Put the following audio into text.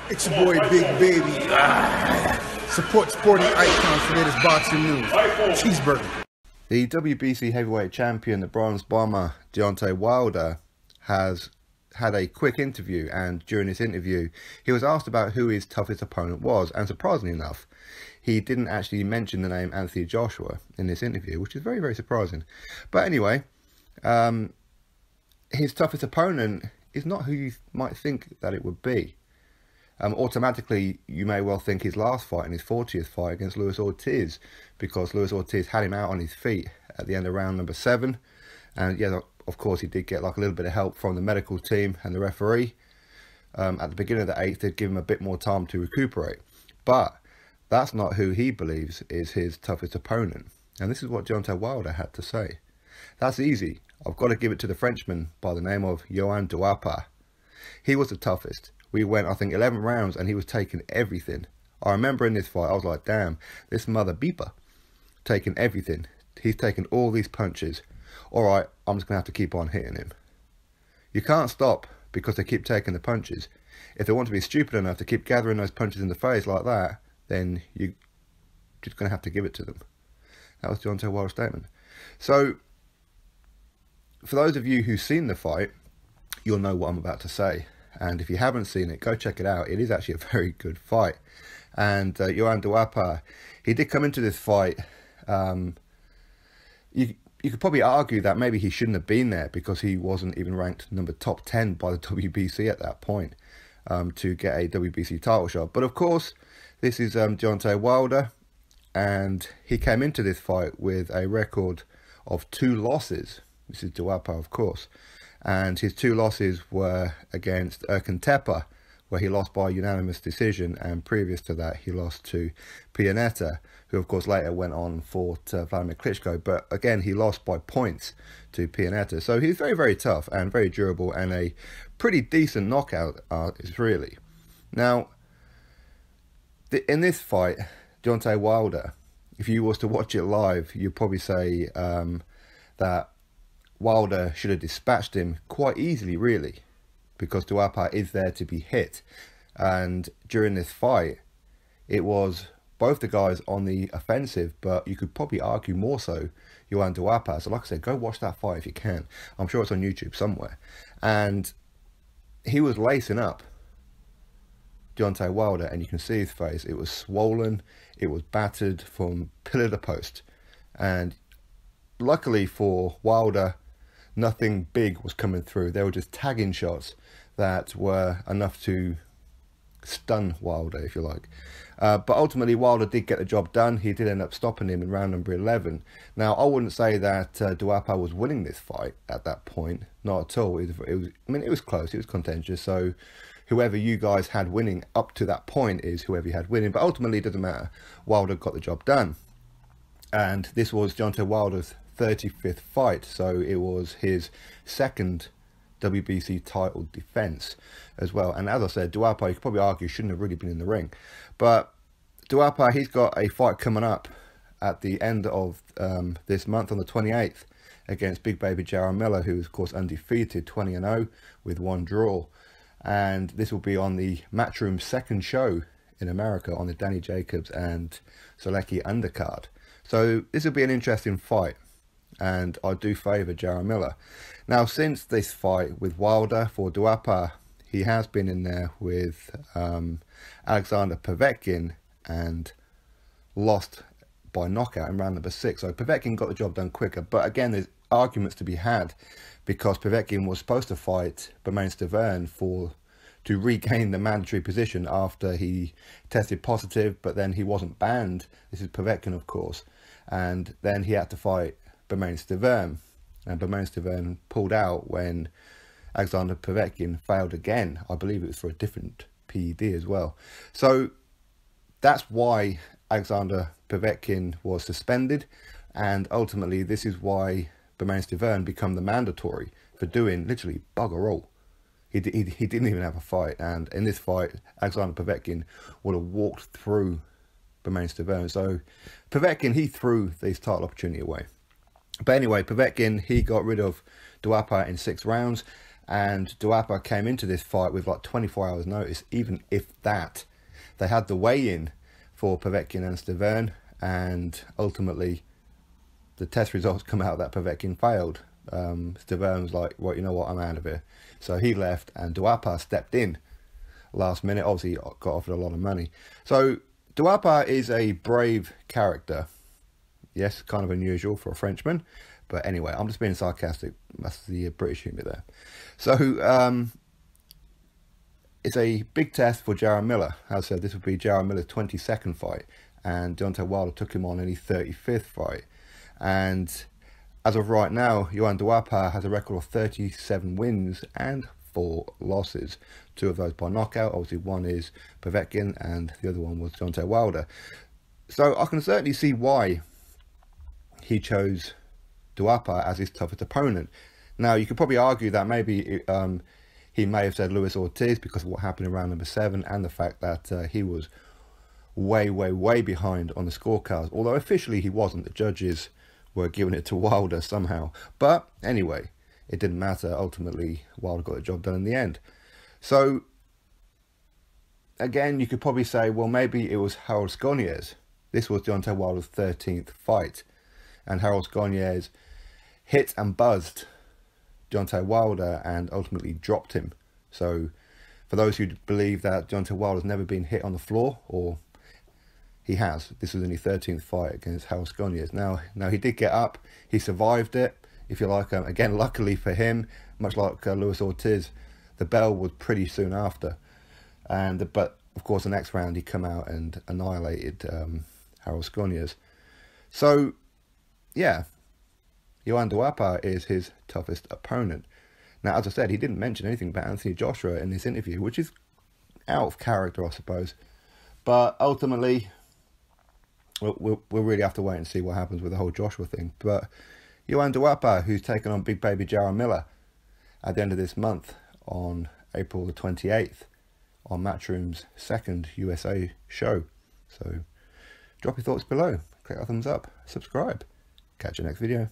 It's your boy Big Baby. Support sporting icons for latest boxing news. Cheeseburger. The WBC heavyweight champion, the bronze bomber, Deontay Wilder, has had a quick interview, and during this interview he was asked about who his toughest opponent was, and surprisingly enough he didn't actually mention the name Anthony Joshua in this interview, which is very, very surprising. But anyway, his toughest opponent is not who you might think that it would be. Automatically, you may well think his last fight, in his 40th fight against Luis Ortiz, because Luis Ortiz had him out on his feet at the end of round number 7. And yeah, of course, he did get like a little bit of help from the medical team and the referee. At the beginning of the 8th, they'd give him a bit more time to recuperate. But that's not who he believes is his toughest opponent. And this is what Deontay Wilder had to say. That's easy. I've got to give it to the Frenchman by the name of Johann Duhaupas. He was the toughest. We went, I think, 11 rounds and he was taking everything. I remember in this fight, I was like, damn, this mother beeper taking everything. He's taking all these punches. All right, I'm just going to have to keep on hitting him. You can't stop because they keep taking the punches. If they want to be stupid enough to keep gathering those punches in the face like that, then you're just going to have to give it to them. That was Deontay Wilder's statement. So, for those of you who've seen the fight, you'll know what I'm about to say. And if you haven't seen it, go check it out. It is actually a very good fight. And Johann Duhaupas, he did come into this fight. You could probably argue that maybe he shouldn't have been there because he wasn't even ranked top 10 by the WBC at that point to get a WBC title shot. But of course, this is Deontay Wilder, and he came into this fight with a record of 2 losses. This is Duhaupas, of course. And his 2 losses were against Erkan Tepe, where he lost by unanimous decision, and previous to that he lost to Pianeta, who of course later went on and fought Vladimir Klitschko, but again he lost by points to Pianeta. So he's very, very tough and very durable, and a pretty decent knockout artist, really. Now, in this fight, Deontay Wilder, if you was to watch it live, you'd probably say that Wilder should have dispatched him quite easily, really, because Duhaupas is there to be hit. And during this fight, it was both the guys on the offensive, but you could probably argue more so Johann Duhaupas. So like I said, go watch that fight if you can. I'm sure it's on YouTube somewhere. And he was lacing up Deontay Wilder, and you can see his face. It was swollen. It was battered from pillar to post. And luckily for Wilder, nothing big was coming through. They were just tagging shots that were enough to stun Wilder, if you like. But ultimately, Wilder did get the job done. He did end up stopping him in round number 11. Now, I wouldn't say that Duhaupas was winning this fight at that point. Not at all. It was close. It was contentious. So whoever you guys had winning up to that point is whoever you had winning. But ultimately, it doesn't matter. Wilder got the job done. And this was Deontay Wilder's 35th fight, so it was his second WBC title defense as well. And as I said, Duhaupas, you could probably argue, shouldn't have really been in the ring. But Duhaupas, he's got a fight coming up at the end of this month on the 28th against Big Baby Jarrell Miller, who is of course undefeated, 20-0 with 1 draw. And this will be on the Matchroom second show in America on the Danny Jacobs and Solecki undercard. So this will be an interesting fight, and I do favour Jarrell Miller. Now, since this fight with Wilder for Duhaupas, he has been in there with Alexander Povetkin and lost by knockout in round number 6. So Povetkin got the job done quicker, but again, there's arguments to be had because Povetkin was supposed to fight Bermane Stiverne to regain the mandatory position after he tested positive, but then he wasn't banned. This is Povetkin, of course, and then he had to fight Bermane Stiverne, and Bermane Stiverne pulled out when Alexander Povetkin failed again. I believe it was for a different PED as well. So that's why Alexander Povetkin was suspended, and ultimately this is why Bermane Stiverne become the mandatory for doing literally bugger all. He didn't even have a fight, and in this fight, Alexander Povetkin would have walked through Bermane Stiverne. So Povetkin, he threw this title opportunity away. But anyway, Povetkin, he got rid of Duhaupas in 6 rounds. And Duhaupas came into this fight with like 24 hours notice, even if that. They had the weigh-in for Povetkin and Stavern, and ultimately the test results come out that Povetkin failed. Stavern was like, well, you know what, I'm out of here. So he left, and Duhaupas stepped in last minute. Obviously he got offered a lot of money. So Duhaupas is a brave character. Yes, kind of unusual for a Frenchman. But anyway, I'm just being sarcastic. That's the British humour there. So it's a big test for Jarrell Miller. As I said, this would be Jarrell Miller's 22nd fight. And Deontay Wilder took him on in his 35th fight. And as of right now, Johann Duhaupas has a record of 37 wins and 4 losses. 2 of those by knockout. Obviously, one is Povetkin and the other one was Deontay Wilder. So I can certainly see why he chose Duhaupas as his toughest opponent. Now, you could probably argue that maybe he may have said Luis Ortiz because of what happened in round number 7 and the fact that he was way behind on the scorecards. Although officially he wasn't. The judges were giving it to Wilder somehow. But anyway, it didn't matter. Ultimately, Wilder got the job done in the end. So, again, you could probably say, well, maybe it was Harold Scognez. This was Deontay Wilder's 13th fight. And Harold Scognez hit and buzzed Deontay Wilder and ultimately dropped him. So, for those who believe that Deontay Wilder's never been hit on the floor, or he has. This was in his 13th fight against Harold Scognez. Now he did get up. He survived it, if you like. Again, luckily for him, much like Luis Ortiz, the bell was pretty soon after. But, of course, the next round he come out and annihilated Harold Scognez. So, yeah, Johann Duhaupas is his toughest opponent. Now, as I said, he didn't mention anything about Anthony Joshua in this interview, which is out of character, I suppose. But ultimately, we'll really have to wait and see what happens with the whole Joshua thing. But Johann Duhaupas, who's taken on big baby Jarrell Miller at the end of this month on April the 28th on Matchroom's second USA show. So drop your thoughts below, click that thumbs up, subscribe. Catch you next video.